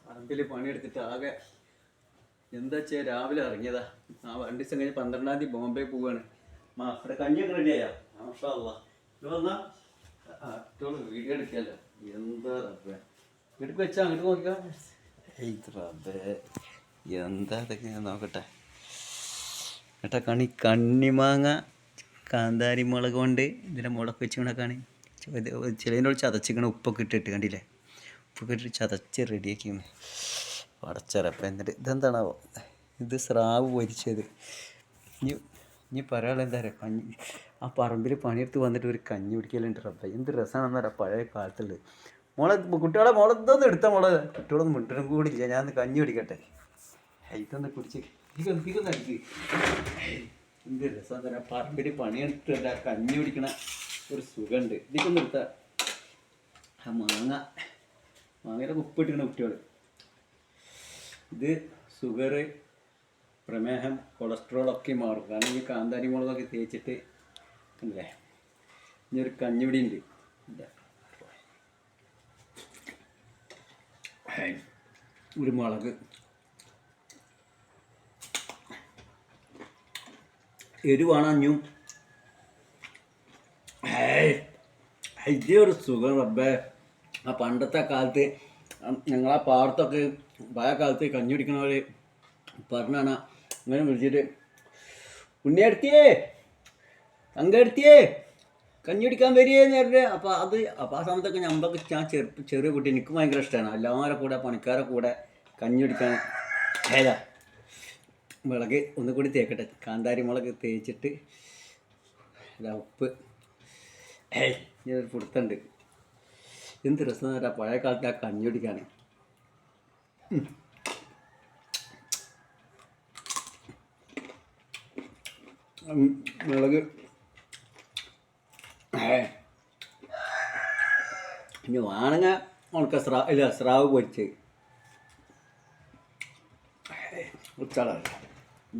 പറമ്പിൽ പണിയെടുത്തിട്ട് ആകെ എന്താ ചെയ്യാ. രാവിലെ ഇറങ്ങിയതാ. ആ 2 ദിവസം കഴിഞ്ഞ് 12-ാം തീയതി ബോംബെ പോവാണ്. അവിടെ കഞ്ഞിയൊക്കെ റെഡിയായോ? വന്നാ വീഡിയോ എടുക്കാമല്ലോ. എന്താ റബ്ബേ വീട്ടിൽ വെച്ചാൽ അങ്ങോട്ട് നോക്കിയാ. റബ്ബേ എന്താ അതൊക്കെ ഞാൻ നോക്കട്ടെ. ഏട്ടാ കണ്ണിമാങ്ങ കാന്താരി മുളക് കൊണ്ട് ഇതിൻ്റെ മുളക് വെച്ച് കണക്കാണ്. ചിലതിനോട് ചതച്ചിക്കണ ഉപ്പൊക്കെ ഇട്ടിട്ട് കണ്ടില്ലേ. ഉപ്പൊക്കെ ഇട്ടിട്ട് ചതച്ച് റെഡിയാക്കിയാണ്. പടച്ചറപ്പം. എന്നിട്ട് ഇതെന്താണാവോ, ഇത് സ്രാവ് പൊരിച്ചത്. ഇനി പറയാനുള്ള എന്താ പറയുക, കഞ്ഞി ആ പറമ്പിൽ പണിയെടുത്ത് വന്നിട്ട് ഒരു കഞ്ഞി കുടിക്കലുണ്ട്. റബ്ബ എന്ത് രസമാണെന്ന് പറയാം പഴയ കാലത്തുള്ളത്. മോളെന്തൊന്നും എടുത്ത കുട്ടികളൊന്നും മിണ്ടനും കൂടില്ല. ഞാൻ കഞ്ഞി കുടിക്കട്ടെ. ഇതൊന്ന് കുടിച്ച് ഇതൊന്ന് അടിക്ക്. എന്ത് രസം തരാം പറമ്പിൽ പണിയെടുത്തില്ല കഞ്ഞി കുടിക്കണ ഒരു സുഖമുണ്ട്. ഇതിക്കൊന്നും എടുത്താൽ ആ മാങ്ങയുടെ ഉപ്പിട്ടിക്കണ കുട്ടികൾ. ഇത് ഷുഗർ, പ്രമേഹം, കൊളസ്ട്രോളൊക്കെ മാറും. കാരണം ഈ കാന്താരി മുളകൊക്കെ തേച്ചിട്ട് അല്ലേ. ഇനി ഒരു കഞ്ഞിപിടി ഉണ്ട്. ഒരു മുളക്, എരിവാണ് അഞ്ഞും. ഇതേ ഒരു സുഖം റബ്ബേ. ആ പണ്ടത്തെ കാലത്ത് ഞങ്ങളാ പാടത്തൊക്കെ പഴയ കാലത്ത് കഞ്ഞി കുടിക്കണവർ പറഞ്ഞാണ് ഇങ്ങനെ വിളിച്ചിട്ട്, ഉണ്ണിയെടുത്തിയേ തങ്കെടുത്തിയേ കഞ്ഞി കുടിക്കാൻ വരികയെന്ന് പറഞ്ഞിട്ട്. അപ്പോൾ ആ സമയത്തൊക്കെ ഞാൻ ചെറിയ കുട്ടി, എനിക്ക് ഭയങ്കര ഇഷ്ടമാണ് എല്ലാവരുടെ കൂടെ പണിക്കാരെ കൂടെ കഞ്ഞി കുടിക്കാൻ. ഏതാ മുളക് ഒന്നുകൂടി തേക്കട്ടെ. കാന്താരി മുളക് തേച്ചിട്ട് ഉപ്പ്. ഇതൊരു പുടുത്തുണ്ട്. എന്ത് രസം എന്ന് പറഞ്ഞാൽ പഴയ കാലത്ത് ആ കഞ്ഞി കുടിക്കാൻ. മുളക് ഇനി വേണമെങ്കിൽ ഉണക്ക സ്രാവ് പൊരിച്ച് ഉച്ചാളാണ്.